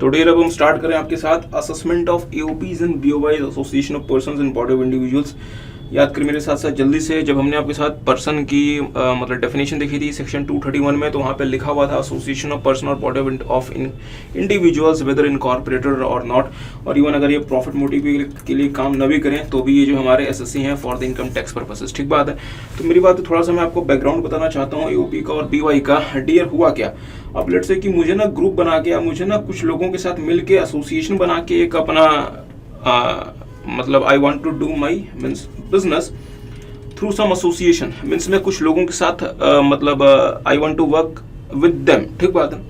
तो डियर अब हम स्टार्ट करें आपके साथ assessment of AOPs and BOIs association of persons and body of individuals. याद करें मेरे साथ साथ जल्दी से, जब हमने आपके साथ पर्सन की मतलब डेफिनेशन देखी थी सेक्शन 231 में, तो वहाँ पे लिखा हुआ था एसोसिएशन ऑफ पर्सन और body of individuals weather incorporated और नॉट। और इवन अगर ये प्रॉफिट मोटिव के लिए काम न भी करें तो भी ये जो हमारे एसएससी हैं for the income tax purposes. ठीक बात है। तो मेरी बात थोड़ा सा मैं आपको बैकग्राउंड बताना चाहता हूँ एओपी का और बीवाई का। डियर हुआ क्या, अब लेट्स से कि मुझे ना ग्रुप बना के या मुझे ना कुछ लोगों के साथ मिल के एसोसिएशन बना के एक अपना मतलब I want to do my means business through some association. Means मैं कुछ लोगों के साथ मतलब I want to work with them. ठीक बात है।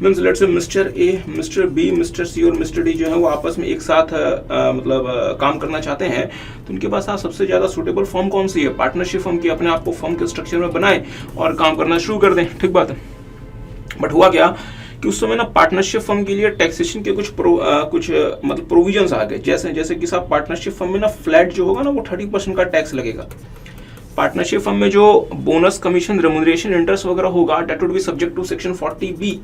Means let's say mister A, mister B, mister C और मिस्टर डी जो है वो आपस में एक साथ मतलब काम करना चाहते हैं। तो उनके पास सबसे ज्यादा सुटेबल फॉर्म कौन सी है? पार्टनरशिप फॉर्म की। अपने आप को फॉर्म के स्ट्रक्चर में बनाए और काम करना शुरू कर दें। ठीक बात है। बट हुआ क्या कि उस समय ना पार्टनरशिप फर्म के लिए टैक्सेशन के कुछ मतलब प्रोविजंस आ गए। जैसे कि साहब पार्टनरशिप फर्म में ना फ्लैट जो होगा ना वो 30% का टैक्स लगेगा। पार्टनरशिप फर्म में जो बोनस, कमीशन, रेम्यूनरेशन, इंटरेस्ट वगैरह होगा that would be subject to section 40B।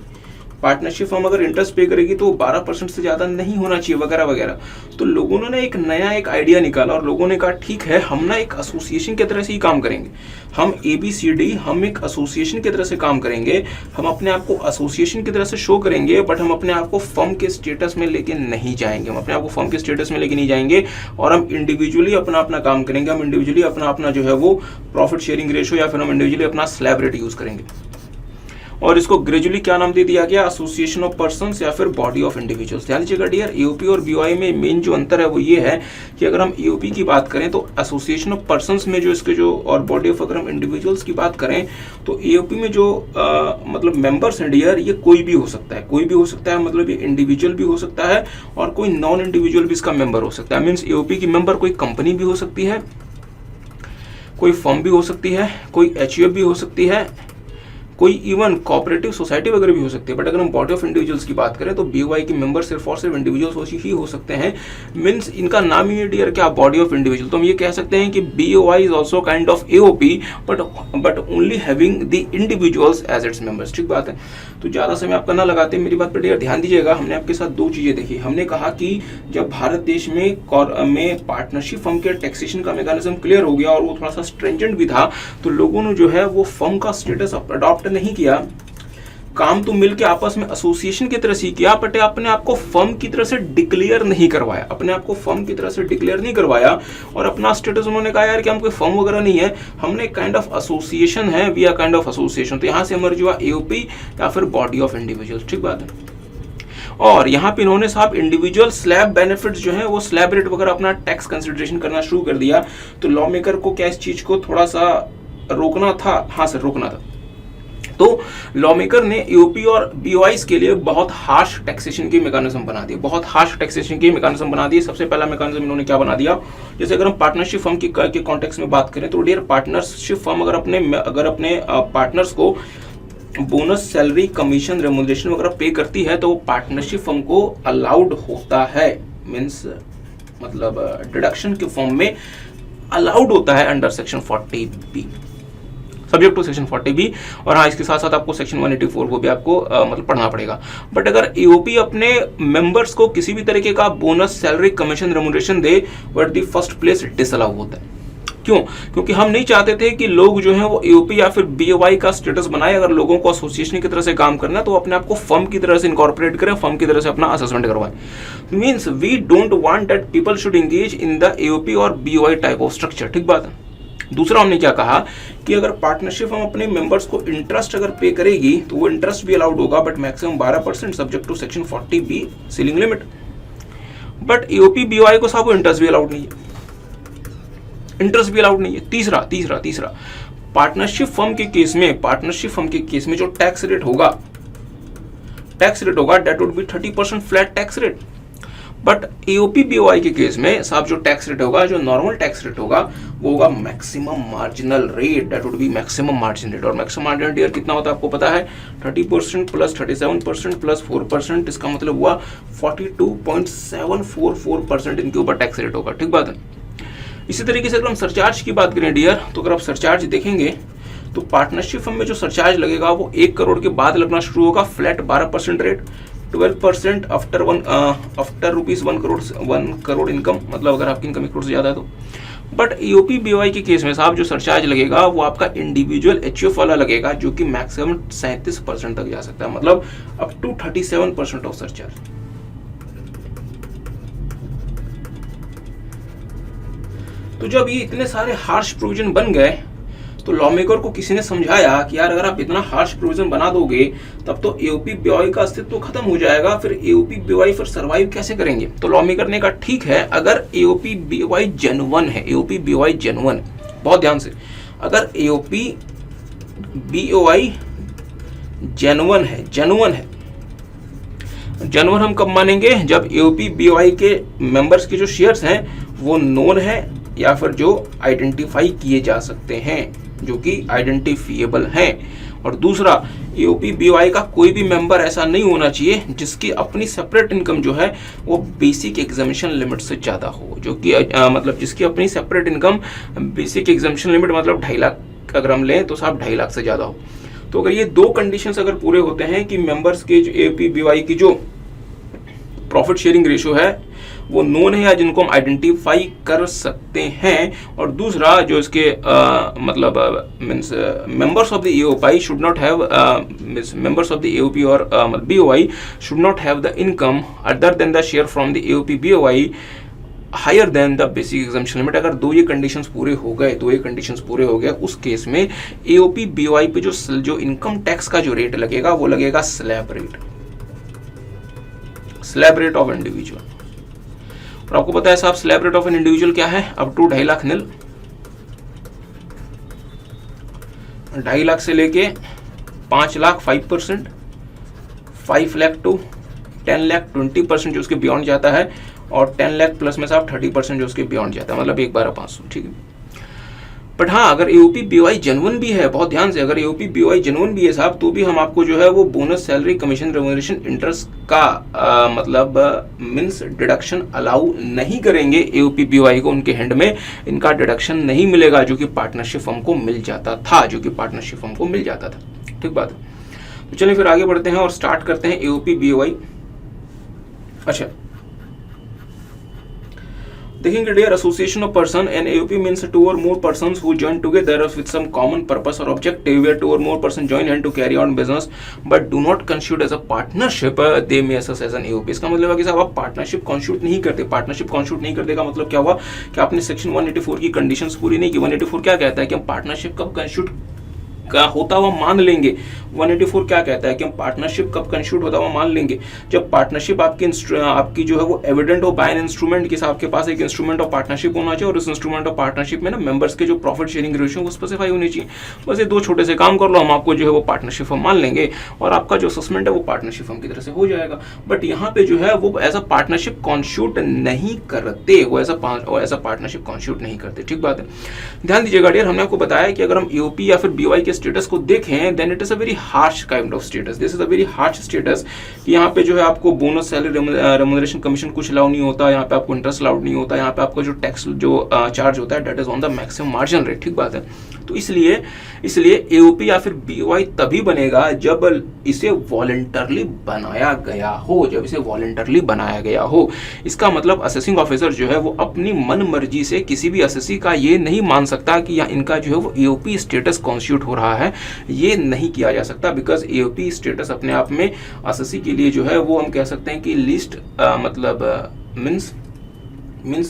Partnership firm अगर इंटरेस्ट पे करेगी तो 12% से ज्यादा नहीं होना चाहिए वगैरह वगैरह। तो लोगों ने एक नया आइडिया निकाला और लोगों ने कहा ठीक है, हम ना एक एसोसिएशन की तरह से ही काम करेंगे। हम ABCD हम एक एसोसिएशन की तरह से काम करेंगे। हम अपने आप को एसोसिएशन की तरह से शो करेंगे, बट हम अपने आप को फर्म के स्टेटस में लेके नहीं जाएंगे। हम अपने आप को फर्म के स्टेटस में लेके नहीं जाएंगे और हम इंडिविजुअली अपना काम करेंगे। हम इंडिविजुअली अपना जो है वो प्रॉफिट शेयरिंग रेशियो या फिर हम इंडिविजुअली अपना स्लैब रेट यूज करेंगे। और इसको ग्रेजुअली क्या नाम दे दिया गया? एसोसिएशन ऑफ पर्संस या फिर बॉडी ऑफ इंडिविजुअल्स। ध्यान दीजिएगा डियर, एओपी और बीओआई में मेन जो अंतर है वो ये है कि अगर हम एओपी की बात करें तो एसोसिएशन ऑफ पर्संस में जो इसके जो और बॉडी ऑफ अगर हम इंडिविजुअल्स की बात करें तो एओपी में जो मतलब मेंबर्स हैं डियर, ये कोई भी हो सकता है। कोई भी हो सकता है मतलब ये इंडिविजुअल भी हो सकता है और कोई नॉन इंडिविजुअल भी इसका मेंबर हो सकता है। मीन्स एओपी की मेंबर कोई कंपनी भी हो सकती है, कोई फर्म भी हो सकती है, कोई HUF भी हो सकती है, कोई इवन कोऑपरेटिव सोसाइटी वगैरह भी हो सकती है। बट अगर हम बॉडी ऑफ इंडिविजुअल्स की बात करें तो बीओआई के मेंबर सिर्फ और सिर्फ इंडिविजुअल्स ही हो सकते हैं। मींस इनका नाम ही डियर क्या? Body of individual. तो हम ये कह सकते हैं कि BOI is also kind of AOP but only having the individuals as its members. ठीक बात है। तो ज्यादा समय आपका ना लगाते मेरी बात पर डियर ध्यान दीजिएगा। हमने आपके साथ दो चीजें देखी। हमने कहा कि जब भारत देश में पार्टनरशिप फर्म के टैक्सेशन का मैकेनिज्म क्लियर हो गया और वो थोड़ा सा स्ट्रेंजेंट भी था, तो लोगों ने जो है वो फर्म का स्टेटस अडॉप्ट नहीं किया। काम तो मिलके आपस में एसोसिएशन की तरह से किया, बट अपने आप को फर्म की तरह से डिक्लेयर नहीं करवाया। अपने आप को फर्म की तरह से डिक्लेयर नहीं करवाया और अपना स्टेटस उन्होंने कहा यार कि हम कोई फर्म वगैरह नहीं है, हमने काइंड ऑफ एसोसिएशन है, we are kind of association. तो यहां से हमारे जो एओपी या फिर बॉडी ऑफ इंडिविजुअल्स। ठीक बात है। और यहाँ पे इन्होंने साहब इंडिविजुअल स्लैब बेनिफिट्स जो है वो स्लैब रेट वगैरह अपना टैक्स कंसिडरेशन करना शुरू कर दिया। तो लॉ मेकर को क्या इस चीज को थोड़ा सा रोकना था? हाँ सर, रोकना था। तो लॉ मेकर ने एओपी और बीओआईज के लिए बहुत हार्श टैक्सेशन की मैकेनिज्म बना दिए। बहुत हार्श टैक्सेशन की मैकेनिज्म बना दिए। सबसे पहला मैकेनिज्म इन्होंने क्या बना दिया? जैसे अगर हम पार्टनरशिप फर्म के कॉन्टेक्स्ट में बात करें तो डियर पार्टनरशिप फर्म अगर अपने पार्टनर्स को बोनस, सैलरी, कमीशन, रेम्यूनरेशन वगैरह पे करती है तो पार्टनरशिप फर्म को अलाउड होता है। मींस मतलब डिडक्शन के फॉर्म में अलाउड होता है under section 40B, subject to section 40B। और हाँ, इसके साथ साथ आपको सेक्शन 184 को भी आपको मतलब पढ़ना पड़ेगा। बट अगर एओपी अपने मेंबर्स को किसी भी तरीके का bonus, salary, commission, remuneration they, but the first place disallow होता है। क्यों? क्योंकि हम नहीं चाहते थे कि लोग जो हैं वो एओपी या फिर बीओआई का स्टेटस बनाए। अगर लोगों को एसोसिएशन की तरह से काम करना है तो अपने आप को फर्म की तरह से इनकॉर्पोरेट करें, फर्म की तरह से अपना असेसमेंट करवाएं। Means we don't want that people should engage in the AOP और बीओआई टाइप ऑफ स्ट्रक्चर। ठीक बात है। दूसरा हमने क्या कहा कि अगर पार्टनरशिप हम अपने मेंबर्स को इंटरेस्ट अगर पे करेगी तो वो इंटरेस्ट भी अलाउड होगा, but maximum 12% subject to section 40B ceiling limit. But AOP BOI को साहब इंटरेस्ट भी अलाउड नहीं है। इंटरेस्ट भी अलाउड नहीं है। तीसरा पार्टनरशिप फर्म के केस में जो टैक्स रेट होगा that would B 30% flat tax rate. But AOP BOI के केस में साहब जो टैक्स रेट होगा, जो नॉर्मल टैक्स रेट होगा, वो होगा maximum marginal rate. That would B maximum margin rate. और मैक्सिमम मार्जिन रेट कितना होता है आपको पता है? 30% प्लस 37% प्लस 4%। इसका मतलब हुआ 42.744% इनके ऊपर टैक्स रेट होगा। ठीक बात है। इसी तरीके से अगर हम सरचार्ज की बात करें डियर, तो अगर आप सरचार्ज देखेंगे तो पार्टनरशिप फर्म में जो सरचार्ज लगेगा वो 1 करोड़ के बाद लगना शुरू होगा, flat 12% rate. 12% after rupees 1 crore income, मतलब अगर आपकी इनकम 1 करोड़ से ज़्यादा है तो। बट एओपी बीओआई के केस में साहब जो सरचार्ज लगेगा वो आपका इंडिविजुअल एचयूएफ वाला लगेगा, जो कि मैक्सिमम 37% तक जा सकता है, मतलब अप टू 37% ऑफ सरचार्ज। तो जब ये इतने सारे हार्श प्रोविजन बन गए तो लॉ मेकर को किसी ने समझाया कि यार अगर आप इतना हार्श प्रोविजन बना दोगे तब तो एओपी बीओआई का अस्तित्व खत्म हो जाएगा, फिर एओपी बीओआई फिर सर्वाइव कैसे करेंगे। तो लॉ मेकर ने कहा ठीक है, अगर एओपी बीओआई जेन्युइन है, एओपी बीओआई जेन्युइन, बहुत ध्यान से, अगर एओपी बीओआई जेन्युइन है, जेन्युइन हम कब मानेंगे, जब एओपी बीओआई के मेंबर्स के जो शेयर्स हैं वो नोन है या फिर जो आइडेंटिफाई किए जा सकते हैं, जो कि आइडेंटिफिएबल हैं। और दूसरा, एओपी बीओआई का कोई भी मेंबर ऐसा नहीं होना चाहिए जिसकी अपनी सेपरेट इनकम जो है वो बेसिक एग्जामिशन लिमिट से ज़्यादा हो, जो कि मतलब जिसकी अपनी separate income basic exemption limit मतलब 2.5 लाख अगर हम लें तो साहब 2.5 लाख से ज़्यादा हो। तो अगर ये दो कंडीशंस अगर पूरे होते हैं कि मेंबर्स के जो एओपी बीओआई की जो प्रॉफिट शेयरिंग रेशियो है वो नोन है या जिनको हम आइडेंटिफाई कर सकते हैं, और दूसरा जो इसके मतलब means members of the AOP should not have members of the AOP और BOI should not have the income other than the share from the AOP BOI higher than the basic exemption limit. अगर दो ये conditions पूरे हो गए, उस case में AOP BOI पे जो इनकम टैक्स का जो रेट लगेगा वो लगेगा स्लैब रेट ऑफ इंडिविजुअल। और आपको पता है साहब slab rate of an individual क्या है, अप टू 2.5 लाख नील, 2.5 लाख से लेके 5 लाख 5%, 5 लाख टू 10 लाख 20% जो उसके बियॉन्ड जाता है, और 10 लाख प्लस में साहब 30% जो उसके बियॉन्ड जाता है, मतलब 1,12,500, ठीक है। बट हाँ, अगर एओपी बीओआई जेन्युइन भी है, बहुत ध्यान से, अगर एओपी बीओआई जेन्युइन भी है साहब, तो भी हम आपको जो है वो bonus, salary, commission, remuneration, interest का मतलब मींस डिडक्शन अलाउ नहीं करेंगे एओपी बीओआई को, उनके हैंड में इनका डिडक्शन नहीं मिलेगा, जो कि पार्टनरशिप फर्म को मिल जाता था, ठीक बात है। तो चलिए फिर आगे बढ़ते हैं और स्टार्ट करते हैं एओपी बीओआई। अच्छा, देखेंगे dear, association of person and AOP means 2 or more persons who join together with some common purpose or objective, where 2 or more persons join hand to carry on business but do not constitute as a partnership, they may assess as an AOP। इसका मतलब है कि साहब आप partnership constitute नहीं करते का मतलब क्या हुआ कि आपने सेक्शन 184 की कंडीशंस पूरी नहीं की। 184 क्या कहता है कि हम पार्टनरशिप कब कंस्टिट्यूट का होता हुआ मान लेंगे, 184 क्या कहता है कि हम पार्टनरशिप कब कंस्टिट्यूट होता हुआ मान लेंगे, जब पार्टनरशिप आपकी जो है वो एविडेंट हो बाय एन इंस्ट्रूमेंट, कि आपके पास एक इंस्ट्रूमेंट ऑफ पार्टनरशिप होना चाहिए, और उस इंस्ट्रूमेंट ऑफ पार्टनरशिप में ना मेंबर्स के जो प्रॉफिट शेयरिंग रेशियो वो स्पेसिफाई होनी चाहिए। बस ये दो छोटे से काम कर लो, हम आपको जो है वो पार्टनरशिप फर्म मान लेंगे, और आपका जो असेसमेंट है वो पार्टनरशिप फर्म की तरह से हो जाएगा। बट यहाँ पे जो है वो एज अ पार्टनरशिप कॉन्स्टिट्यूट नहीं करते, वो एज अ पार्टनरशिप कॉन्स्टिट्यूट नहीं करते, ठीक बात है। ध्यान दीजिएगा डियर, हमने आपको बताया कि अगर हम एओपी या फिर बीओआई के स्टेटस को देखें, then it is a very harsh kind of status, this is a very harsh status, कि यहाँ पे जो है आपको बोनस, सैलरी, रेम्यूनरेशन, कमीशन कुछ अलाउ नहीं होता, यहाँ पे आपको इंटरेस्ट अलाउड नहीं होता, यहाँ पे आपका जो टैक्स जो चार्ज होता है that is on the maximum margin rate, ठीक बात है। तो इसलिए एओपी या फिर बीओआई तभी बनेगा जब इसे वॉलंटरली बनाया गया हो, इसका मतलब असेसिंग ऑफिसर जो है वो अपनी मन मर्जी से किसी भी असेसी का ये नहीं मान सकता कि इनका जो है वो एओपी स्टेटस कॉन्स्टिट्यूट हो रहा है, ये नहीं किया जा सकता, बिकॉज एओपी स्टेटस अपने आप में असेसी के लिए जो है वो हम कह सकते हैं कि लिस्ट मतलब मीन्स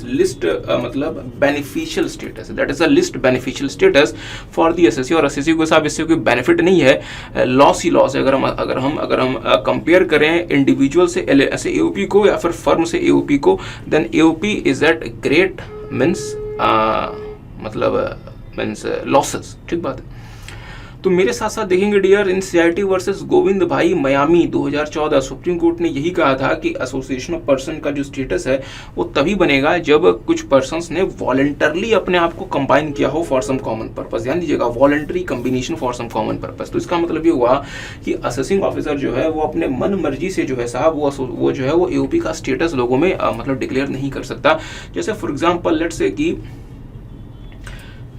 लिस्ट मतलब beneficial status, that is a list beneficial status for the SSC, और एसएससी को साहब इससे कोई बेनिफिट नहीं है, लॉस ही लॉस है। अगर हम कंपेयर करें इंडिविजुअल से एओपी को या फिर फर्म से एओपी को, then AOP is at great means losses, ठीक बात है। तो मेरे साथ साथ देखेंगे dear, in CIT versus Govind bhai Mayami 2014 supreme court ने यही कहा था कि एसोसिएशन ऑफ पर्सन का जो स्टेटस है वो तभी बनेगा जब कुछ पर्सन्स ने वॉलंटरली अपने आप को कंबाइन किया हो फॉर सम कॉमन पर्पस। ध्यान दीजिएगा, voluntary combination for some common purpose. तो इसका मतलब ये हुआ कि असेसिंग ऑफिसर जो है वो अपने मन मर्जी से जो है साहब वो जो है वो एओपी का स्टेटस लोगों में मतलब डिक्लेयर नहीं कर सकता। जैसे फॉर एग्जाम्पल लेट्स से कि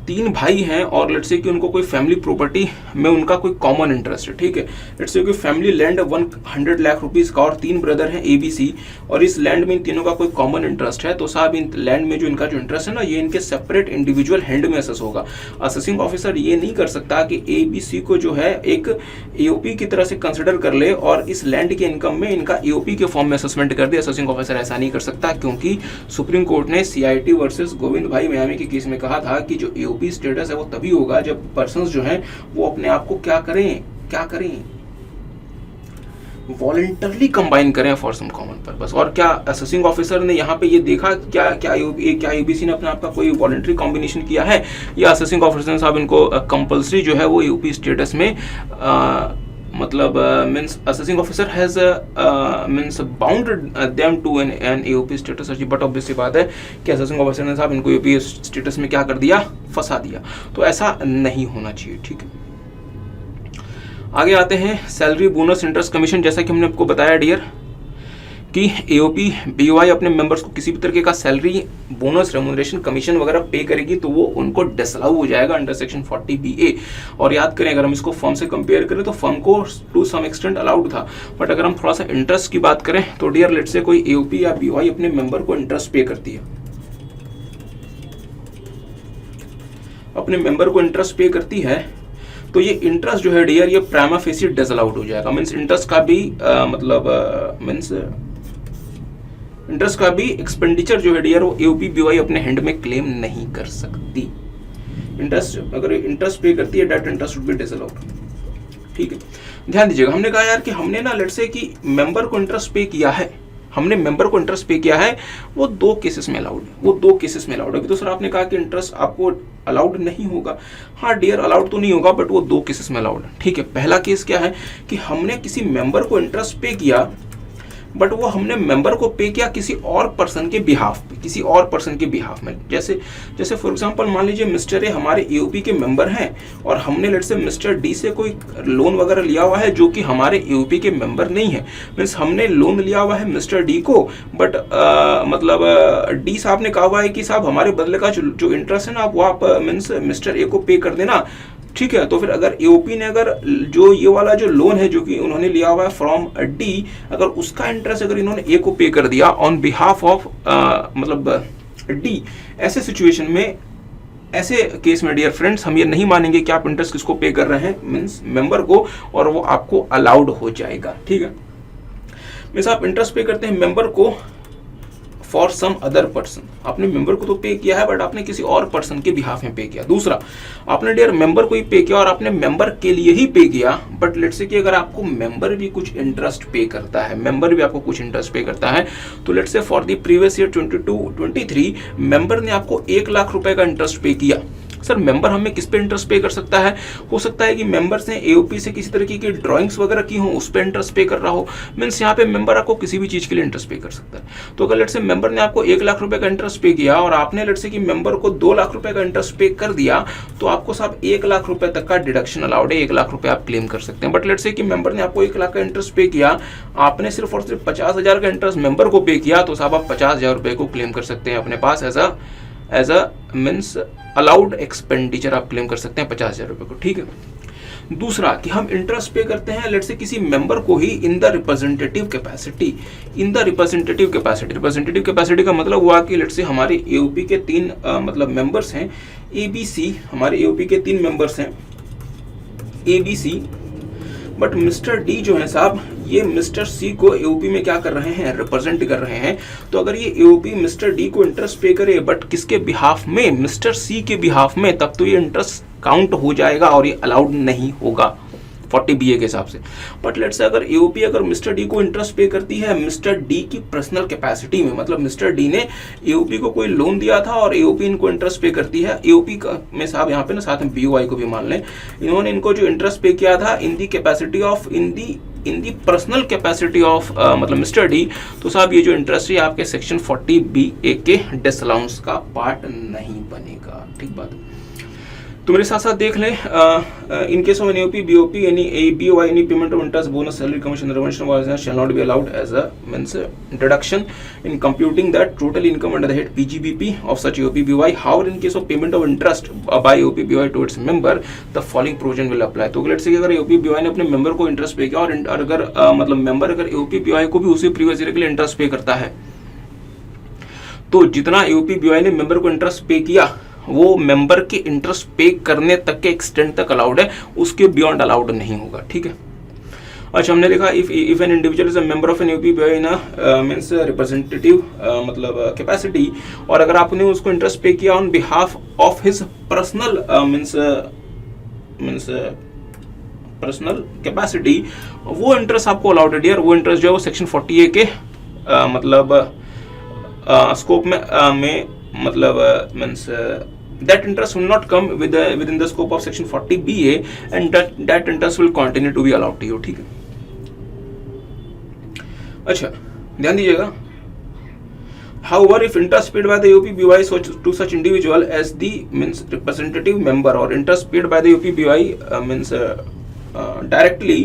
3 भाई हैं और लेट्स से कि उनको कोई फैमिली प्रॉपर्टी में उनका कोई कॉमन इंटरेस्ट है, ठीक है। लेट्स से कि फैमिली लैंड 100 लाख रुपीस का और 3 ब्रदर हैं ABC, और इस लैंड में इन तीनों का कोई कॉमन इंटरेस्ट है, तो साहब इन लैंड में जो इनका जो इंटरेस्ट है ना, ये इनके सेपरेट इंडिविजुअल हैंड में असेस होगा। असेसिंग ऑफिसर ये नहीं कर सकता कि ABC को जो है एक AOP की तरह से कंसिडर कर ले और इस लैंड के इनकम में इनका AOP के फॉर्म में असेसमेंट कर दे। असेसिंग ऑफिसर ऐसा नहीं कर सकता, क्योंकि सुप्रीम कोर्ट ने CIT वर्सेस गोविंद भाई मियामी के केस में कहा था कि जो AOP स्टेटस है वो तभी होगा जब पर्सन्स जो हैं वो अपने आप को क्या करें वॉलंटरली कंबाइन करें फॉर सम कॉमन पर्पस। और क्या असेसिंग ऑफिसर ने यहाँ पे ये देखा क्या ABC ने अपने आप का कोई वॉलंटरी कॉम्बिनेशन किया है, या असेसिंग ऑफिसर ने साहब इनको कंपल्सरी जो है वो AOP स्टेटस में मतलब means assessing officer has means bounded them to an AOP status. But obviously बात है कि असेसिंग ऑफिसर ने साहब इनको AOP स्टेटस में क्या कर दिया, फंसा दिया। तो ऐसा नहीं होना चाहिए, ठीक है। आगे आते हैं सैलरी बोनस इंटरेस्ट कमीशन। जैसा कि हमने आपको बताया डियर कि AOP BOI अपने मेंबर्स को किसी भी तरीके का सैलरी बोनस रेम्यूनरेशन कमीशन वगैरह पे करेगी तो वो उनको डिसअलाउ हो जाएगा अंडर सेक्शन 40BA। और याद करें अगर हम इसको फर्म से कंपेयर करें तो फर्म को टू सम एक्सटेंट अलाउड था, बट अगर हम थोड़ा सा इंटरेस्ट की बात करें तो डियर लेट से कोई AOP या BOI अपने मेंबर को इंटरेस्ट पे करती है, अपने मेंबर को इंटरेस्ट पे करती है, तो ये इंटरेस्ट जो है डियर ये प्राइमा फेसी डिसअलाउड हो जाएगा। मींस इंटरेस्ट का भी मींस इंटरेस्ट का भी एक्सपेंडिचर जो है डियर वो AOP BOI अपने हैंड में क्लेम नहीं कर सकती। इंटरेस्ट अगर इंटरेस्ट पे करती है that interest would be disallowed, ठीक है। ध्यान दीजिएगा, हमने कहा यार कि हमने ना लेट्स से कि मेंबर को इंटरेस्ट पे किया है, हमने मेंबर को इंटरेस्ट पे किया है, वो 2 केसेस में अलाउड है, वो 2 केसेस में अलाउड है। तो सर आपने कहा कि इंटरेस्ट आपको अलाउड नहीं होगा। हाँ डियर अलाउड तो नहीं होगा, बट वो 2 केसेस में अलाउड है, ठीक है। पहला केस क्या है कि हमने किसी मेंबर को इंटरेस्ट पे किया, बट वो हमने मेंबर को पे किया किसी और पर्सन के बिहाफ पे, किसी और पर्सन के बिहाफ में। जैसे फॉर एग्जांपल मान लीजिए मिस्टर ए हमारे AOP के मेंबर हैं और हमने लेट्स से मिस्टर डी से कोई लोन वगैरह लिया हुआ है जो कि हमारे AOP के मेंबर नहीं है। मीन्स हमने लोन लिया हुआ है मिस्टर डी को, बट मतलब डी साहब ने कहा हुआ है कि साहब हमारे बदले का जो इंटरेस्ट है ना वो आप मीन्स मिस्टर ए को पे कर देना, ठीक है। तो फिर अगर AOP ने अगर जो ये वाला जो लोन है जो कि उन्होंने लिया हुआ है फ्रॉम डी, अगर उसका इंटरेस्ट अगर इन्होंने ए को पे कर दिया ऑन बिहाफ ऑफ मतलब डी, ऐसे सिचुएशन में, ऐसे केस में डियर फ्रेंड्स हम ये नहीं मानेंगे कि आप इंटरेस्ट किसको पे कर रहे हैं, मींस मेंबर को, और वो आपको अलाउड हो जाएगा, ठीक है। मींस आप इंटरेस्ट पे करते हैं मेंबर को फॉर सम अदर पर्सन, आपने मेंबर को तो पे किया है बट आपने किसी और पर्सन के बिहाफ में पे किया। दूसरा, आपने डियर मेंबर को ही पे किया और आपने मेंबर के लिए ही पे किया, बट लेट्स से कि अगर आपको मेंबर भी कुछ इंटरेस्ट पे करता है, मेंबर भी आपको कुछ इंटरेस्ट पे करता है, तो लेट्स से for the previous year 22-23 member ने आपको 1 लाख रुपए का इंटरेस्ट पे किया। सर मेंबर हमें किस पे इंटरेस्ट पे कर सकता है? हो सकता है कि मेंबर्स ने AOP से किसी तरीके की ड्राइंग्स वगैरह की हो, उस पे इंटरेस्ट पे कर रहा हो। मींस यहाँ पे मेंबर आपको किसी भी चीज के लिए इंटरेस्ट पे कर सकता है। तो अगर लेट्स से मेंबर ने आपको 1 लाख रुपए का इंटरेस्ट पे किया और आपने लेट्स से कि मेंबर को 2 लाख रुपए का इंटरेस्ट पे कर दिया, तो आपको साहब 1 लाख रुपए तक का डिडक्शन अलाउड है, 1 लाख रुपए आप क्लेम कर सकते हैं। बट लेट्स से कि मेंबर ने आपको 1 लाख का इंटरेस्ट पे किया, आपने सिर्फ और सिर्फ 50,000 का इंटरेस्ट मेंबर को पे किया, तो साहब आप 50,000 रुपए को क्लेम कर सकते हैं अपने पास as a means allowed expenditure आप क्लेम कर सकते हैं 50,000 रुपए को, ठीक है। दूसरा कि हम इंटरेस्ट पे करते हैं लेट्स से किसी मेंबर को ही in the representative capacity, in the representative capacity. Representative capacity का मतलब हुआ कि लेट्स से हमारे AOP के 3 मतलब मेंबर्स हैं ABC, हमारे AOP के 3 मेंबर्स हैं ABC, बट मिस्टर डी जो है साहब ये मिस्टर सी को AOP में क्या कर रहे हैं, रिप्रेजेंट कर रहे हैं। तो अगर ये AOP मिस्टर डी को इंटरेस्ट पे करे बट किसके बिहाफ में, मिस्टर सी के बिहाफ में, तब तो ये इंटरेस्ट काउंट हो जाएगा और ये अलाउड नहीं होगा 40BA के हिसाब से। बट लेट्स से अगर AOP अगर मिस्टर डी को इंटरेस्ट पे करती है मिस्टर डी की पर्सनल कैपेसिटी में, मतलब मिस्टर डी ने AOP को कोई लोन दिया था और AOP इनको इंटरेस्ट पे करती है, AOP का में साहब यहाँ पे ना साथ में BOI को भी मान लें, इन्होंने इनको जो इंटरेस्ट पे किया था in the capacity of in the personal capacity of मतलब मिस्टर डी, तो साहब ये जो इंटरेस्ट है आपके सेक्शन 40BA के डिसअलाउंस का पार्ट नहीं बनेगा, ठीक बात है। तो मेरे साथ साथ देख लें, in case of an AOP BOP any BOI any payment of interest bonus salary commission reservation shall not be allowed as a means deduction in computing that total income under the head PGBP of such AOP BOI. However in case of payment of interest by AOP BOI to its member the following provision will apply. तो let's say अगर AOP BOI ने अपने member को interest पे किया और अगर मतलब मेंबर अगर एओपी बीओआई को भी उसी प्रीवियस ईयर के लिए इंटरेस्ट पे करता है, तो जितना एओपी बीओआई ने मेंबर को इंटरेस्ट पे किया वो मेंबर के इंटरेस्ट पे करने तक के एक्सटेंट तक अलाउड है, उसके बियॉन्ड अलाउड नहीं होगा। ठीक है। अच्छा, हमने देखा if an individual is a member of an AOP BOI in means representative मतलब कैपेसिटी, और अगर आपने उसको इंटरेस्ट पे किया on behalf of his personal means personal capacity, वो इंटरेस्ट आपको अलाउड है डियर। वो इंटरेस्ट जो है वो सेक्शन 40A के मतलब स्कोप में मतलब means that interest will not come within the scope of section 40BA and that interest will continue to be allowed to you। ठीक है। अच्छा, ध्यान दीजिएगा। However, if interest paid by the AOP BOI to such individual as the means representative member or interest paid by the AOP BOI means directly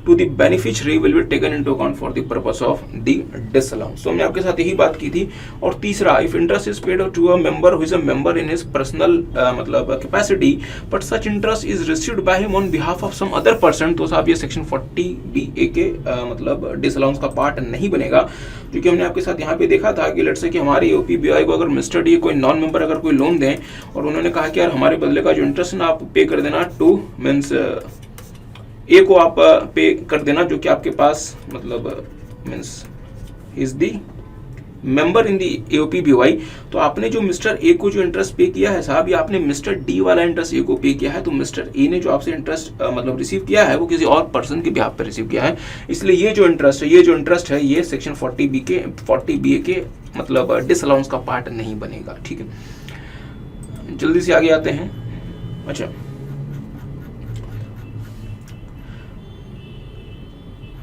to the beneficiary will be taken into account for the purpose of the disallowance। तो हमने आपके साथ यही बात की थी। और तीसरा, if interest is paid to a member who is a member in his personal मतलब capacity but such interest is received by him on behalf of some other person, तो साहब ये सेक्शन 40BA के मतलब डिसअलाउंस का part नहीं बनेगा। क्योंकि हमने आपके साथ यहाँ पे देखा था कि लेट्स से कि हमारे एओपी बीओआई को अगर मिस्टर डी कोई नॉन मेंबर अगर कोई लोन दें और उन्होंने कहा कि यार हमारे बदले का जो इंटरेस्ट ना आप पे कर देना टू मीन्स ए को आप पे कर देना, जो कि आपके पास मतलब means is the member in the AOP BOI. तो आपने जो मिस्टर ए को जो इंटरेस्ट पे किया है साहब, ये आपने मिस्टर डी वाला इंटरेस्ट ए को पे किया है, तो मिस्टर ए ने जो आपसे इंटरेस्ट मतलब रिसीव किया है वो किसी और पर्सन के बिहाफ पे रिसीव किया है। इसलिए ये जो इंटरेस्ट है ये सेक्शन 40BA के मतलब डिसअलाउंस का पार्ट नहीं बनेगा। ठीक है, जल्दी से आगे आते हैं। अच्छा,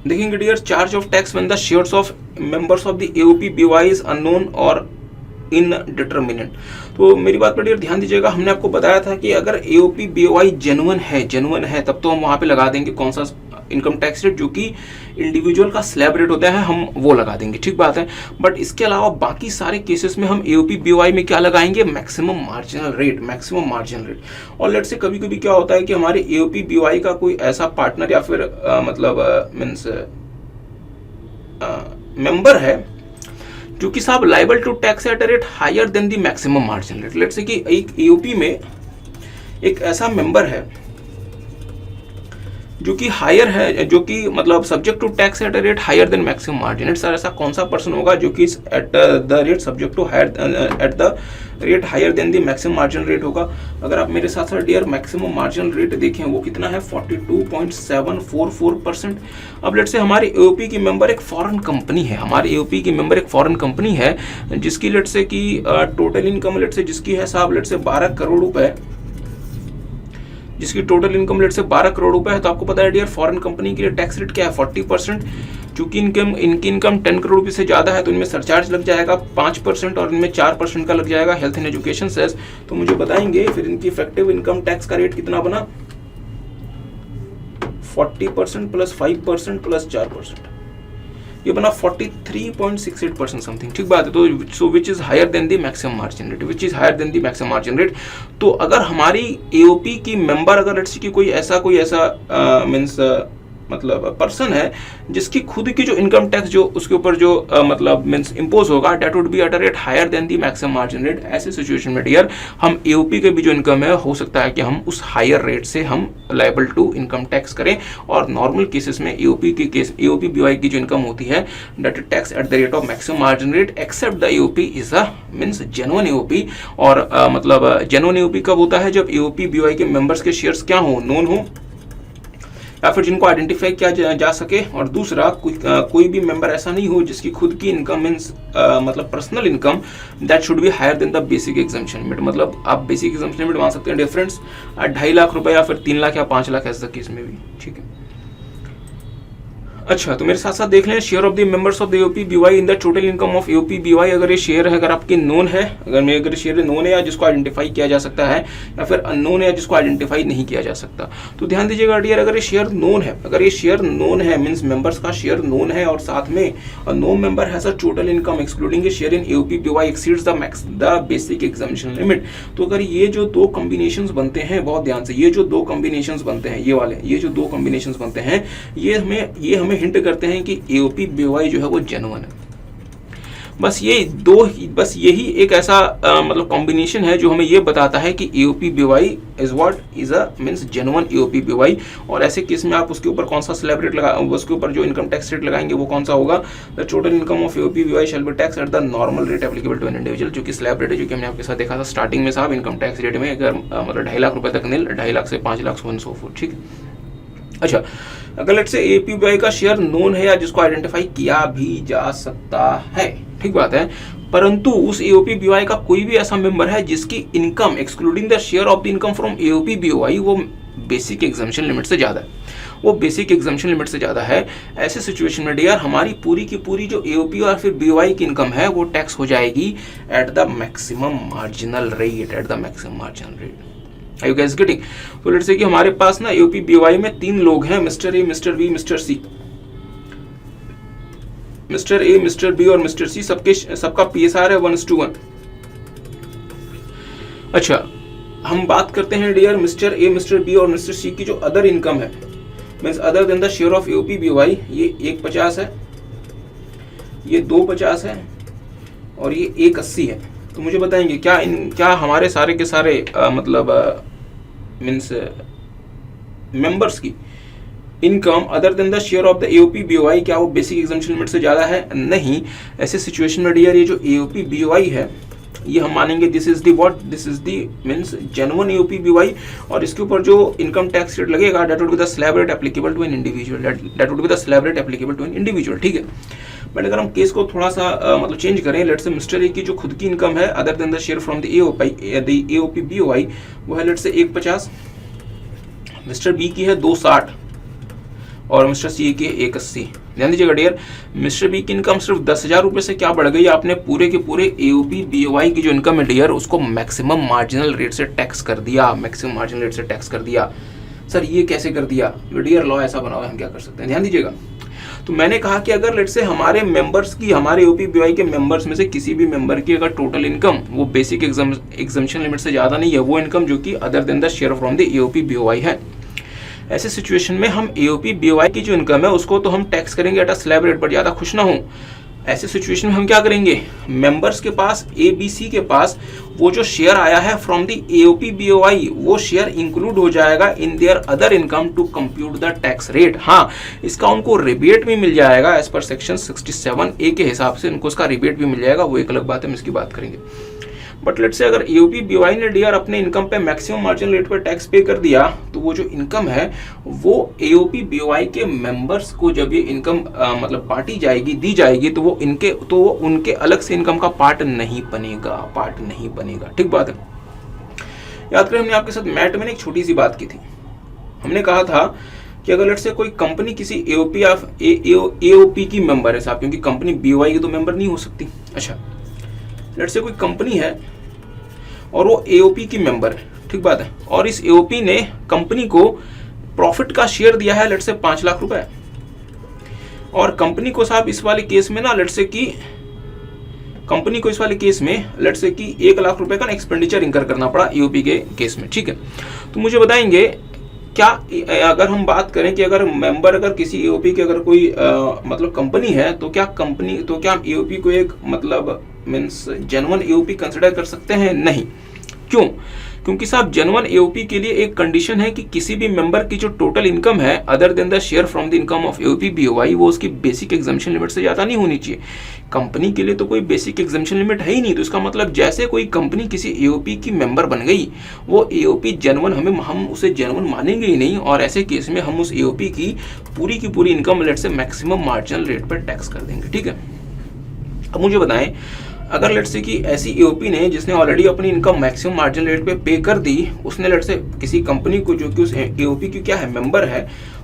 देखेंगे dear, charge of tax when the shares of members of the AOP BOI is unknown और इनडिटरमिनेट। तो मेरी बात पर डियर ध्यान दीजिएगा। हमने आपको बताया था कि अगर एओपी बीओआई जेन्युइन है तब तो हम वहां पे लगा देंगे कौन सा इनकम टैक्स रेट, जो कि इंडिविजुअल का स्लैब रेट होता है, हम वो लगा देंगे। ठीक बात है। बट इसके अलावा बाकी सारे केसेस में हम एओपी बीओआई में क्या लगाएंगे, मैक्सिमम मार्जिनल रेट। और लेट्स से कभी कभी क्या होता है कि हमारे एओपी बीओआई का कोई ऐसा पार्टनर या फिर मतलब मींस मेंबर है जो कि साहब liable to tax at a rate higher than the maximum marginal rate. Let's say कि एक एओपी में एक ऐसा मेंबर है जो कि हायर है, जो कि मतलब subject to tax at a rate higher than maximum margin rate. Sir ऐसा कौन सा पर्सन होगा जो कि at the rate subject to at the rate higher than the maximum margin rate होगा। अगर आप मेरे साथ साथ डियर मैक्सिमम मार्जिन रेट देखें वो कितना है, 42.744%। अब लेट्स से हमारे एओपी की मेंबर एक फॉरेन कंपनी है, जिसकी लेट्स से कि टोटल इनकम लेट्स से जिसकी है साहब लेट्स से 12 करोड़ रुपए, जिसकी टोटल इनकम लेट से 12 करोड़ रुपए है। तो आपको पता है डियर फॉरेन कंपनी के लिए टैक्स रेट क्या है, 40%। चूंकि इनकी इनकम 10 करोड़ रुपए से ज्यादा है तो इनमें सरचार्ज लग जाएगा 5% और इनमें 4% का लग जाएगा हेल्थ एंड एजुकेशन सेस। तो मुझे बताएंगे फिर इनकी इफेक्टिव इनकम टैक्स का रेट कितना बना, 40% प्लस 5% प्लस 4%, ये बना 43.68% समथिंग। ठीक बात है। तो so which is higher than the maximum margin rate. तो अगर हमारी एओपी की मेंबर अगर लेट्स की कोई ऐसा मींस मतलब पर्सन है जिसकी खुद की जो इनकम टैक्स जो उसके ऊपर जो मतलब मींस इंपोज होगा that would be at a rate higher than the maximum margin rate. ऐसे सिचुएशन में डियर हम एओपी के भी जो इनकम है हो सकता है कि हम उस हायर रेट से हम लायबल टू इनकम टैक्स करें। और नॉर्मल केसेस में एओपी बीओआई की जो इनकम होती है that tax at the rate of maximum margin rate except the AOP is a means genuine AOP. और मतलब जेन्युइन एओपी कब होता है, जब एओपी बीओआई के मेंबर्स के शेयर्स क्या हो, नोन हो या फिर जिनको आइडेंटिफाई किया जा सके। और दूसरा कोई भी मेंबर ऐसा नहीं हो जिसकी खुद की इनकम मींस मतलब personal income that should be higher than the basic exemption limit. मतलब आप बेसिक एग्जम्पशन लिमिट मान सकते हैं डिफरेंस 2.5 लाख रुपए या फिर 3 लाख या 5 लाख ऐसा केस में भी। ठीक है। अच्छा, तो मेरे साथ साथ देख लें share of the members of the AOP BY in the total income of AOP BY. अगर ये शेयर है, अगर आपके नोन है, अगर शेयर नोन है या जिसको आइडेंटिफाई किया जा सकता है, या फिर अननोन है जिसको आइडेंटिफाई नहीं किया जा सकता, तो ध्यान दीजिएगा डियर, अगर ये शेयर नोन है, अगर ये शेयर नोन है मींस मेंबर्स का शेयर नोन है और साथ में no member has a total income excluding a share in AOP BOI exceeds the basic examination limit. तो अगर ये जो दो कॉम्बिनेशंस बनते हैं, बहुत ध्यान से, ये जो दो कॉम्बिनेशंस बनते हैं, ये वाले, ये जो दो कॉम्बिनेशंस बनते हैं, ये हमें हिंट करते हैं कि एओपी बीवाई जो है वो जेन्युइन है। बस यही एक ऐसा मतलब कॉम्बिनेशन है जो हमें ये बताता है कि AOP BY is what is a means genuine AOP BOI. और ऐसे केस में आप उसके ऊपर कौन सा स्लैब रेट उसके ऊपर जो इनकम टैक्स रेट लगाएंगे वो कौन सा होगा? The total income of AOP BOI shall be tax at the normal rate applicable to an individual, जो कि स्लैब रेट है, जो कि हमने आपके साथ देखा था स्टार्टिंग में साहब। इनकम टैक्स रेट में अगर मतलब 2.5 लाख रुपए तक नील, 2.5 लाख से 5 लाख वन सो फोर्थ, ठीक है। अच्छा, अगर लेट्स से एओपी बीवाई का शेयर नोन है या जिसको आइडेंटिफाई किया भी जा सकता है, ठीक बात है, परंतु उस एओपी बीवाई का कोई भी ऐसा मेंबर है जिसकी income excluding the share of the income from AOP BOI वो बेसिक एग्जम्पशन लिमिट से ज्यादा है, वो बेसिक एग्जम्पशन लिमिट से ज्यादा है, ऐसे सिचुएशन में डियर हमारी पूरी की पूरी जो एओपी और फिर बीवाई की इनकम है वो टैक्स हो जाएगी at the maximum marginal rate, at the maximum marginal rate. Are you guys getting? तो लेट्स से कि हमारे पास ना एओपी बीवाई में 3 लोग हैं, mister A, mister B, mister C. Mister A, mister B और मिस्टर सी सबका पीएसआर है 1:1। अच्छा, हम बात करते हैं dear mister A, mister B और मिस्टर सी की जो अदर इनकम है, means other than the share of AOP BOI, ये 150 है, ये 250 है और ये 180 है। तो मुझे बताएंगे क्या हमारे सारे के सारे मतलब मींस मेंबर्स की income other than the share of the AOP BY क्या वो बेसिक एग्जम्पशन लिमिट से ज्यादा है? नहीं। ऐसे सिचुएशन में डियर ये जो एओपी बीवाई है ये हम मानेंगे this is the means genuine AOP BOI, और इसके ऊपर जो इनकम टैक्स रेट लगेगा that would be the slab rate applicable to an individual, that would be the slab rate applicable to an individual, ठीक है। बट अगर हम case को थोड़ा सा मतलब चेंज करें, लेट्स से मिस्टर ए की जो खुद की इनकम है other than the share from the AOP BOI वो है लेट्स से 150, मिस्टर बी की है 260 और मिस्टर सी की 180। ध्यान दीजिएगा डियर, मिस्टर बी की इनकम सिर्फ 10,000 रुपए से क्या बढ़ गई, आपने पूरे के पूरे एओपी बीवाई की जो इनकम है डियर उसको मैक्सिमम मार्जिनल रेट से टैक्स कर दिया, मैक्सिमम मार्जिनल रेट से टैक्स कर दिया। सर ये कैसे कर दिया? डियर लॉ ऐसा बना हुआ है, हम क्या कर सकते हैं? ध्यान दीजिएगा, तो मैंने कहा कि अगर लेट्स से हमारे मेंबर्स की, हमारे एओपी बीवाई के मेंबर्स में से किसी भी मेंबर की अगर टोटल इनकम वो बेसिक एग्जम्पशन लिमिट से ज्यादा नहीं है, वो इनकम जो कि other than the share from the AOP BY है, ऐसे सिचुएशन में हम एओपी बीवाई की जो इनकम है उसको तो हम टैक्स करेंगे एट अ स्लैब रेट, पर ज्यादा खुश ना हो। ऐसे सिचुएशन में हम क्या करेंगे, मेंबर्स के पास एबीसी के पास वो जो शेयर आया है फ्रॉम द एओपी बीवाई वो शेयर इंक्लूड हो जाएगा in their other income to compute the tax rate. हाँ, इसका उनको रिबेट भी मिल जाएगा एज पर सेक्शन 67A के हिसाब से उनको उसका रिबेट भी मिल जाएगा, वो एक अलग बात है, हम इसकी बात करेंगे। बट लेट्स से अगर एओपी बीवाई ने डियर अपने इनकम पे मैक्सिमम मार्जिनल रेट पर टैक्स पे कर दिया, तो वो जो इनकम है वो एओपी बीवाई के मेंबर्स को जब ये इनकम मतलब बांटी जाएगी, दी जाएगी, तो वो उनके अलग से इनकम का पार्ट नहीं बनेगा, ठीक बात है। याद करें हमने आपके साथ मैट में एक छोटी सी बात की थी, हमने कहा था कि अगर लेट्स से कोई कंपनी किसी एओपी की मेंबर है साहब, क्योंकि कंपनी बीवाई की तो मेंबर नहीं हो सकती। अच्छा, लेट्स से कोई कंपनी है और वो एओपी की मेंबर है, ठीक बात है, और इस एओपी ने कंपनी को प्रॉफिट का शेयर दिया है लेट्स से 5 लाख रुपए, और कंपनी को साहब इस वाले केस में ना लेट्स से कि कंपनी को इस वाले केस में लेट्स से कि 1 लाख रुपए का एक्सपेंडिचर इंकर करना पड़ा एओपी के केस में, ठीक है। तो मुझे बताएंगे क्या अगर हम बात करें कि अगर मेंबर अगर किसी एओपी की अगर कोई मतलब कंपनी है, तो क्या हम एओपी को एक मतलब मींस जेन्युइन एओपी कंसिडर कर सकते हैं? नहीं। क्यों? क्योंकि साहब जेन्युइन एओपी के लिए एक कंडीशन है कि किसी भी मेंबर की जो टोटल इनकम है other than the share from the income of AOP BOI वो उसकी बेसिक एग्जम्पशन लिमिट से ज्यादा नहीं होनी चाहिए। कंपनी के लिए तो कोई बेसिक एग्जम्पशन लिमिट है ही नहीं, तो इसका मतलब जैसे कोई कंपनी किसी एओपी की मेंबर बन गई, वो एओपी जेन्युइन हम उसे जेन्युइन मानेंगे ही नहीं, और ऐसे केस में हम उस एओपी की पूरी इनकम लेट से मैक्सिमम मार्जिनल रेट पर टैक्स कर देंगे, ठीक है। अब मुझे बताएं, अगर लेट्स से कि ऐसी एओपी ने जिसने ऑलरेडी अपनी इनकम मैक्सिमम मार्जिन रेट पे कर दी, उसने लेट्स से किसी कंपनी को जो कि उस एओपी की क्या है मेंबर है,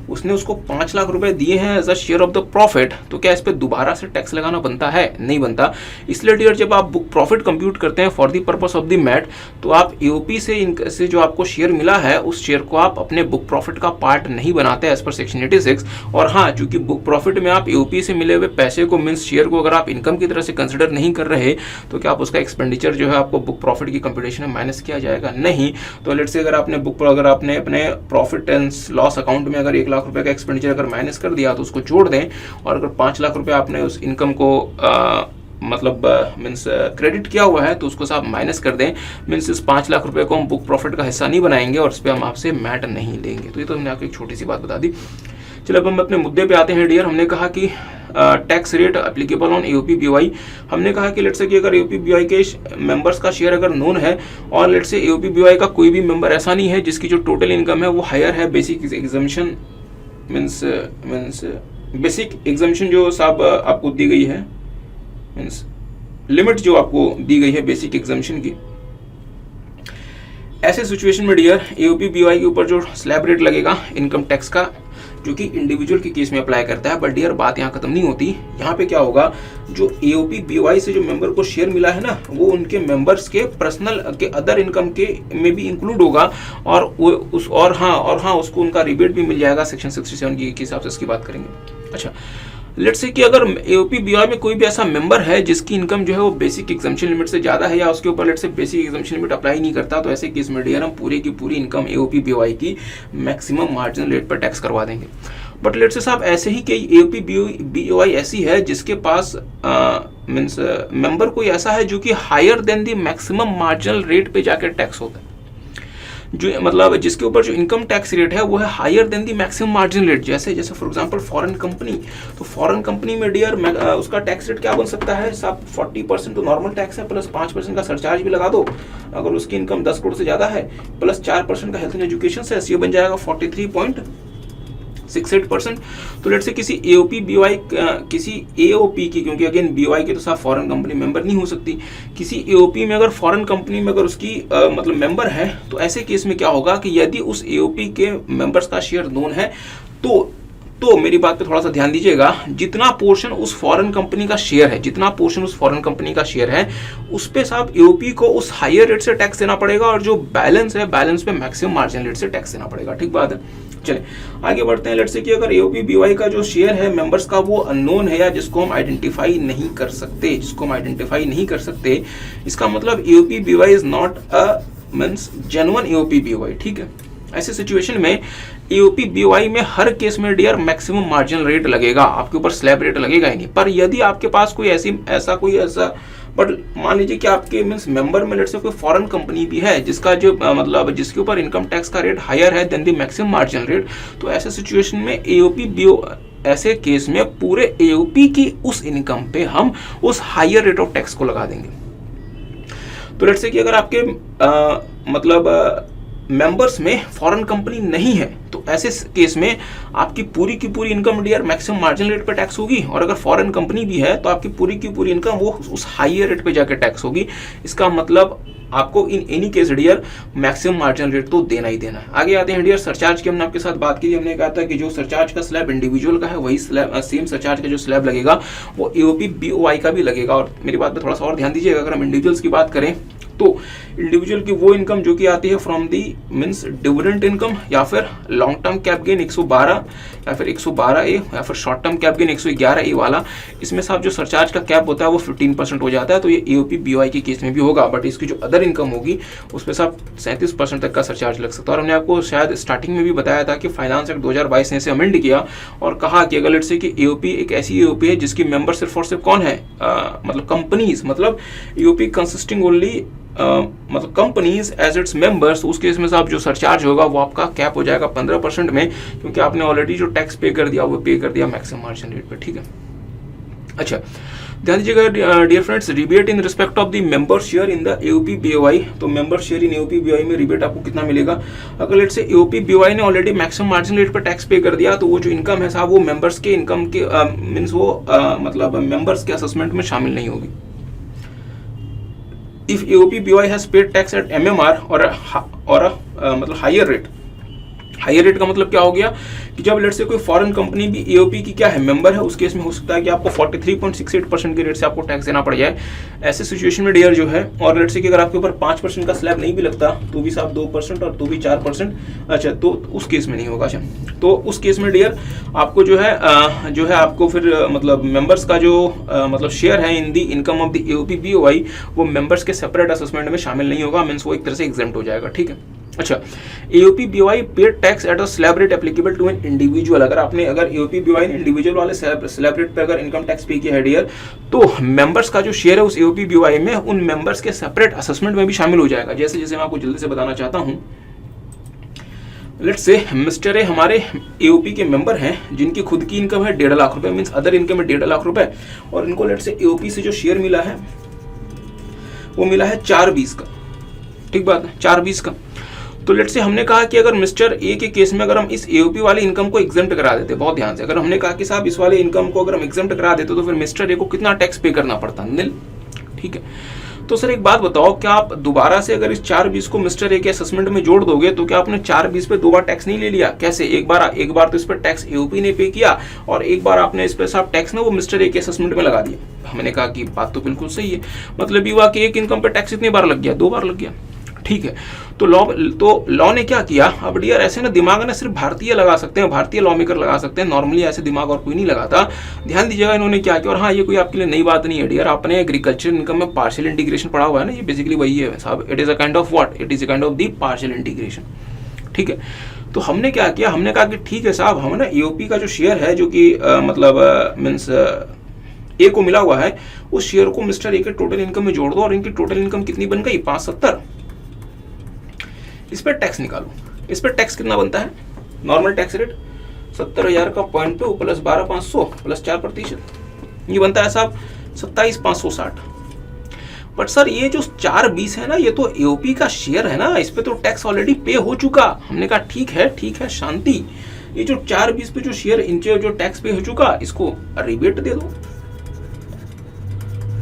उसने उसको 5 लाख रुपए दिए हैं as a share of the profit, तो क्या इस पर दोबारा से टैक्स लगाना बनता है? नहीं बनता। इसलिए डियर जब आप बुक प्रॉफिट कंप्यूट करते हैं for the purpose of the MAT, तो आप एओपी से जो आपको शेयर मिला है उस शेयर को आप अपने बुक प्रॉफिट का पार्ट नहीं बनाते एज पर सेक्शन 86। और हाँ, चूंकि बुक प्रॉफिट में आप एओपी से मिले हुए पैसे को मींस शेयर को अगर आप इनकम की तरह से कंसिडर नहीं कर रहे, तो क्या आप उसका एक्सपेंडिचर जो है आपको बुक प्रॉफिट की कंप्यूटेशन में माइनस किया जाएगा? नहीं। तो लेट्स से अगर आपने अपने प्रॉफिट एंड लॉस अकाउंट में अगर 1 लाख रुपए का एक्सपेंडिचर अगर माइनस कर दिया तो उसको जोड़ दें, और अगर 5 लाख रुपए आपने उस इनकम को मीन्स क्रेडिट किया हुआ है तो उसको आप माइनस कर दें। मीन्स इस 5 लाख रुपए को हम बुक प्रॉफिट का हिस्सा नहीं बनाएंगे और इस पर हम आपसे मैट नहीं लेंगे। तो ये तो हमने आपको एक छोटी सी बात बता दी। चलो अब हम अपने मुद्दे पे आते हैं डियर। हमने कहा कि tax rate applicable on AOP BOI. हमने कहा कि लेट्स से कि अगर एओपी बीओआई के मेंबर्स का शेयर अगर नोन है और लेट्स से एओपी बीओआई का कोई भी मेंबर ऐसा नहीं है जिसकी जो टोटल इनकम है वो हायर है, basic exemption means basic exemption जो साहब आपको दी गई है, मीन्स लिमिट जो आपको दी गई है बेसिक एग्जम्पशन की, ऐसे सिचुएशन में डियर एओपी बीओआई के ऊपर जो स्लैब रेट लगेगा इनकम टैक्स का, जो कि इंडिविजुअल के केस में अप्लाई करता है। बट डियर बात यहाँ खत्म नहीं होती। यहाँ पे क्या होगा, जो एओपी बीओआई से जो मेंबर को शेयर मिला है ना, वो उनके मेंबर्स के पर्सनल के अदर इनकम के में भी इंक्लूड होगा, और उसको उनका रिबेट भी मिल जाएगा सेक्शन 67 के हिसाब से इसकी बात करेंगे। अच्छा, लेट्स से कि अगर एओपी बीओआई में कोई भी ऐसा मेंबर है जिसकी इनकम जो है वो बेसिक एग्जम्पशन लिमिट से ज्यादा है या उसके ऊपर let's say basic exemption limit apply नहीं करता, तो ऐसे केस में डियर हम पूरी की पूरी इनकम एओपी बीओआई की मैक्सिमम मार्जिनल रेट पर टैक्स करवा देंगे। बट लेट्स से साहब ऐसे ही कई एओपी बीओआई ऐसी है जिसके पास मीन्स मेंबर कोई ऐसा है जो कि higher than the maximum marginal rate पे जाकर टैक्स होता है, जो मतलब जिसके ऊपर जो इनकम टैक्स रेट है वो है higher than the maximum margin rate. जैसे फॉर एग्जांपल फॉरेन कंपनी, तो फॉरेन कंपनी में डियर उसका टैक्स रेट क्या बन सकता है साहब, 40% तो नॉर्मल टैक्स है प्लस 5% का सरचार्ज भी लगा दो अगर उसकी इनकम 10 करोड़ से ज्यादा है, प्लस 4% का हेल्थ एंड एजुकेशन सेस, ये बन जाएगा 43.68%। तो लेट्स से किसी एओपी बीओआई किसी एओपी की, क्योंकि अगेन बीओआई के तो साहब फॉरेन कंपनी मेंबर नहीं हो सकती, किसी एओपी में अगर फॉरेन कंपनी में अगर उसकी मतलब मेंबर है, तो ऐसे केस में क्या होगा कि यदि उस एओपी के मेंबर्स का शेयर नोन है तो मेरी बात पे थोड़ा सा ध्यान दीजिएगा, जितना पोर्शन उस फॉरेन कंपनी का शेयर है उस पे साहब एओपी को उस हायर रेट से टैक्स देना पड़ेगा, और जो बैलेंस है बैलेंस पे मैक्सिमम मार्जिन रेट से टैक्स देना पड़ेगा। ठीक बात है। चले आगे बढ़ते हैं। लेट्स से कि अगर एओपी बीओआई का जो शेयर है मेंबर्स का वो अननोन है या जिसको हम आइडेंटिफाई नहीं कर सकते, इसका मतलब AOP BOI is not a means genuine AOP BOI. ठीक है। ऐसे सिचुएशन में एओपी बीओआई में हर केस में डियर मैक्सिमम मार्जिनल रेट लगेगा, आपके ऊपर स्लैब रेट लगेगा ही नहीं। पर यदि आपके पास कोई ऐसा बट मान लीजिए कि आपके मींस मेंबर में लेट्स से कोई फॉरेन कंपनी भी है जिसका जो मतलब जिसके ऊपर इनकम टैक्स का रेट हायर है than the maximum marginal rate, तो ऐसे सिचुएशन में एओपी बीओ ऐसे केस में पूरे एओपी की उस इनकम पे हम उस हायर रेट ऑफ टैक्स को लगा देंगे। तो लेट्स से कि अगर आपके मतलब मेंबर्स में फॉरेन कंपनी नहीं है, तो ऐसे केस में आपकी पूरी की पूरी income dear maximum marginal rate पे टैक्स होगी, और अगर फॉरेन कंपनी भी है तो आपकी पूरी की पूरी इनकम वो उस हायर रेट पे जाकर टैक्स होगी। इसका मतलब आपको in any case dear maximum marginal rate तो देना ही देना है। आगे आते हैं डियर सरचार्ज की। हमने आपके साथ बात की, हमने कहा था कि जो सरचार्ज का स्लैब इंडिविजुअल का है वही स्लैब सेम सरचार्ज का जो स्लैब लगेगा वो एओपी बीओआई का भी लगेगा। और मेरी बात पे थोड़ा सा और ध्यान दीजिएगा, अगर हम इंडिविजुअल्स की बात करें तो इंडिविजुअल की वो इनकम जो कि आती है from the means dividend income या फिर लॉन्ग टर्म कैप गेन 112 या फिर 112A या फिर short term cap gain 111A वाला, इसमें साहब जो सरचार्ज का कैप होता है वो 15% हो जाता है। तो ये एओपी बीओआई के केस में भी होगा, बट इसकी जो अदर इनकम होगी उसमें साहब 37% तक का सरचार्ज लग सकता है। और हमने आपको शायद स्टार्टिंग में भी बताया था कि फाइनेंस एक्ट 2022 ने इसे अमेंड किया और कहा कि अगर लेट्स से कि एओपी एक ऐसी एओपी है जिसकी मेंबर सिर्फ और सिर्फ कौन है, मतलब कंपनीज, मतलब एओपी कंसिस्टिंग ओनली मतलब कंपनीज एज इट्स मेंबर्स, उस केस में साहब जो सरचार्ज होगा वो आपका कैप हो जाएगा 15% में, क्योंकि आपने ऑलरेडी जो टैक्स पे कर दिया वो पे कर दिया मैक्सिमम मार्जिन रेट पे। ठीक है। अच्छा, ध्यान दीजिएगा dear friends, rebate in respect of the member share in the AOP BOI. तो member share in AOP BOI में रिबेट आपको कितना मिलेगा? अगर लेट्स से एओपी बीओआई ने ऑलरेडी मैक्सिमम मार्जिन रेट पर टैक्स पे कर दिया तो वो जो इनकम है साहब वो मेंबर्स के इनकम के मींस वो मतलब मेंबर्स के असेसमेंट में शामिल नहीं होगी। If AOP BOI has paid tax at MMR or a मतलब higher हायर रेट का मतलब क्या हो गया कि जब लेट से कोई फॉरेन कंपनी भी एओपी की क्या है मेंबर है, उस केस में हो सकता है कि आपको 43.68% के रेट से आपको टैक्स देना पड़ जाए। ऐसे सिचुएशन में डियर जो है, और लेट से कि अगर आपके ऊपर 5% का स्लैब नहीं भी लगता तो भी साहब 2% और तो भी 4%, अच्छा तो उस केस में नहीं होगा। अच्छा तो उस केस में डियर आपको जो है आपको फिर मतलब मेंबर्स का जो मतलब शेयर है in the income of the AOP BOI वो मेंबर्स के सेपरेट असेसमेंट में शामिल नहीं होगा, मींस वो एक तरह से एग्जेम्प्ट हो जाएगा। ठीक है। अच्छा, AOP BOI paid tax at a slab rate applicable to an individual. अगर एओपी बीओआई ने इंडिविजुअल वाले स्लैब रेट पे अगर इनकम टैक्स पे किया है डियर, तो मेंबर्स का जो शेयर है उस एओपी बीओआई में उन मेंबर्स के सेपरेट असेसमेंट में भी शामिल हो जाएगा। जैसे जैसे मैं आपको जल्दी से बताना चाहता हूं, लेट्स से मिस्टर ए हमारे एओपी के मेंबर हैं जिनकी खुद की इनकम है 1.5 लाख रुपए, मींस अदर इनकम है 1.5 लाख रुपए, और इनको लेट्स से एओपी से जो शेयर मिला है वो मिला है 4/20 का। ठीक बात है, 4/20 का। तो लेट्स से हमने कहा कि अगर मिस्टर ए के केस में अगर हम इस एओपी वाली इनकम को एग्जेम्प्ट करा देते, बहुत ध्यान से, अगर हमने कहा कि साहब इस वाले इनकम को अगर हम एग्जेम्प्ट करा देते तो फिर मिस्टर ए को कितना टैक्स पे करना पड़ता? निल। ठीक है। तो सर एक बात बताओ, क्या आप दोबारा से अगर इस 4/20 को मिस्टर ए के असेसमेंट में जोड़ दोगे तो क्या आपने 4/20 पे 2 बार टैक्स नहीं ले लिया? कैसे? एक बार तो इस पर टैक्स एओपी ने पे किया और एक बार आपने इस पे साहब टैक्स ना वो मिस्टर ए के असेसमेंट में लगा दिया। हमने कहा कि बात तो बिल्कुल सही है, मतलब ये हुआ कि एक इनकम पे टैक्स इतनी बार लग गया, 2 बार लग गया। ठीक है। तो लॉ ने क्या किया, अब डियर ऐसे ना दिमाग ना सिर्फ भारतीय लगा सकते हैं, भारतीय लॉ मेकर लगा सकते हैं, नॉर्मली ऐसे दिमाग और कोई नहीं लगाता। ध्यान दीजिएगा इन्होंने क्या किया, और हाँ ये कोई आपके लिए नई बात नहीं है डियर, आपने एग्रीकल्चर इनकम में पार्शियल इंटीग्रेशन पढ़ा हुआ है ना, ये बेसिकली वही है साहब। It is a kind of what, it is a kind of the partial integration. ठीक है। तो हमने क्या किया, हमने कहा कि ठीक है साहब, हम ना एओपी का जो शेयर है जो कि मतलब मीन्स ए को मिला हुआ है, उस शेयर को मिस्टर ए के टोटल इनकम में जोड़ दो, और इनकी टोटल इनकम कितनी बन गई? 570। इस पर टैक्स निकालो। इस पर टैक्स कितना बनता है? नॉर्मल टैक्स रेट 70,000 का 0.2 प्लस 12,500 प्लस 4%, ये बनता है साहब 27,560। बट सर ये जो 4/20 है ना, ये तो एओपी का शेयर है ना, इस पे तो टैक्स ऑलरेडी पे हो चुका। हमने कहा ठीक है शांति, ये जो 4/20 पे जो शेयर इनके जो टैक्स पे हो चुका, इसको रिबेट दे दो,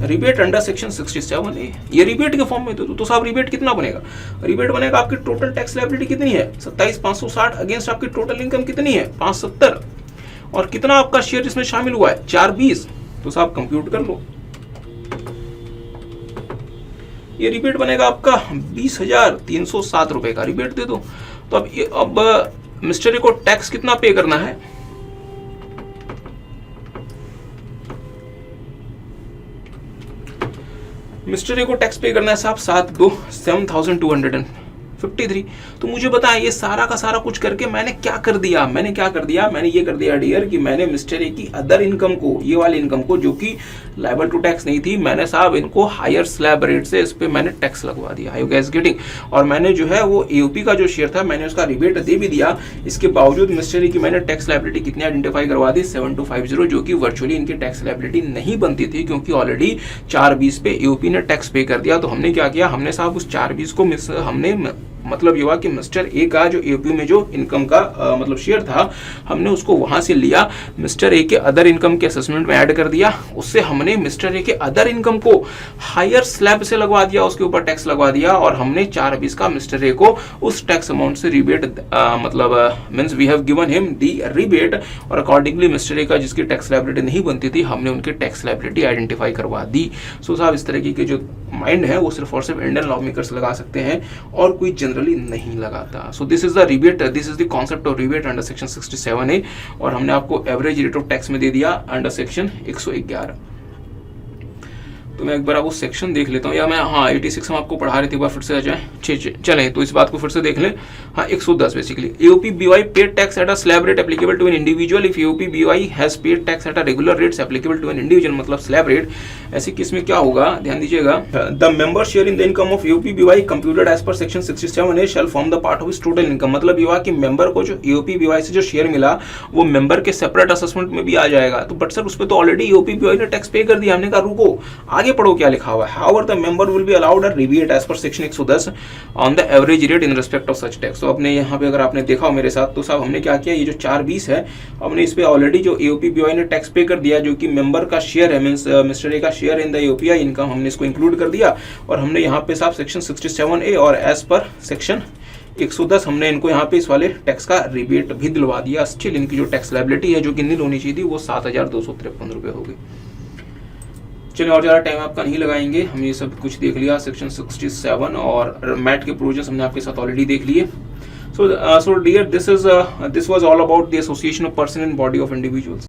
रिबेट अंडर सेक्शन 67A। ये रिबेट के फॉर्म में तो साहब रिबेट कितना बनेगा? रिबेट बनेगा आपकी टोटल टैक्स लायबिलिटी कितनी है? 27,560 अगेंस्ट आपकी टोटल इनकम कितनी है? 570, और कितना आपका शेयर इसमें शामिल हुआ है? 4/20। तो साहब कंप्यूट कर लो, ये रिबेट बनेगा आपका 20,307 रुपए का, रिबेट दे दो। तो अब मिस्टर ए को टैक्स कितना पे करना है? मिस्टर ए को टैक्स पे करना है साहब 7,253। तो मुझे बताएं ये सारा का सारा कुछ करके मैंने क्या कर दिया? मैंने ये कर दिया डियर कि मैंने मिस्टर ए की अदर इनकम को, ये वाली इनकम को जो कि लायबल टू टैक्स नहीं थी, मैंने साहब इनको हायर स्लैब रेट से इस पे मैंने टैक्स लगवा दिया। You guys getting? और मैंने जो है वो एओपी का जो शेयर था मैंने उसका रिबेट दे भी दिया। इसके बावजूद मिस्टर ए की मैंने टैक्स लायबिलिटी कितनी आइडेंटिफाई करवा दी? 7250, जो कि वर्चुअली इनकी टैक्स लायबिलिटी नहीं बनती थी, क्योंकि ऑलरेडी 4/20 पे एओपी ने टैक्स पे कर दिया। तो हमने क्या किया, हमने साहब उस 4/20 को हमने मतलब ये हुआ कि मिस्टर ए का जो एओपी में जो इनकम का मतलब शेयर था, हमने उसको वहां से लिया, मिस्टर ए के अदर इनकम के असेसमेंट में ऐड कर दिया। उससे हमने मिस्टर ए के अदर इनकम को हायर स्लैब से लगवा दिया, उसके ऊपर टैक्स लगवा दिया, और हमने 4/20 का मिस्टर ए को उस टैक्स अमाउंट से रिबेट मतलब means we have given him the rebate, और अकॉर्डिंगली मिस्टर ए का जिसकी टैक्स लायबिलिटी नहीं बनती थी, हमने उनकी टैक्स लायबिलिटी आइडेंटिफाई करवा दी। सो साहब इस तरीके के जो माइंड है वो सिर्फ और सिर्फ इंडियन लॉ मेकर्स लगा सकते हैं और कोई जनरली नहीं लगाता। So this is the rebate, this is the concept of rebate under section 67A, और हमने आपको एवरेज रेट ऑफ टैक्स में दे दिया अंडर सेक्शन 111। तो मैं एक बार आपको सेक्शन देख लेता हूँ, या मैं 86 हम आपको पढ़ा रहे थे, एक बार फिर से आ जाए। चले तो इस बात को फिर से देख लें। 110 basically, AOP BOI paid tax at a slab rate applicable to an individual if AOP BOI has paid tax at a regular rates applicable to an individual, मतलब स्लैब रेट। ऐसे केस में क्या होगा, ध्यान दीजिएगा, the member share in the income of AOP BOI computed as per section 67A shall form the part of his total income. मतलब ये हुआ कि मेंबर को जो एओपी बीओआई से जो शेयर मिला वो मेंबर के सेपरेट असेसमेंट में भी आ जाएगा। तो बट सर उस पर तो ऑलरेडी एओपी बीओआई ने टैक्स पे कर दिया। हमने कहा रुको, आगे पढ़ो क्या लिखा हुआ है। However, the member will be allowed a rebate as per section 110 on the average rate in respect of such tax। तो अपने यहाँ पे अगर आपने देखा हो मेरे साथ, तो साहब हमने क्या किया, ये जो 4/20 है हमने इस पे ऑलरेडी जो एओपी बीओआई ने टैक्स पे कर दिया, जो कि मेंबर का शेयर है, मींस मिस्टर ए का शेयर इन द एओपीआई इनकम, हमने इसको इंक्लूड कर दिया। और हमने यहाँ पे साहब सेक्शन 67A और एज पर सेक्शन 110 हमने इनको यहाँ पे इस वाले टैक्स का रिबेट भी दिलवा दिया। स्टिल इनकी जो टैक्स लायबिलिटी है जो कि नील होनी चाहिए थी वो 7,253 रुपये हो गई। चलिए और ज़्यादा टाइम आपका नहीं लगाएंगे, हम ये सब कुछ देख लिया। सेक्शन 67 और मैट के प्रोविजंस हमने आपके साथ ऑलरेडी देख लिए। So dear, this was all about the association of person and body of individuals.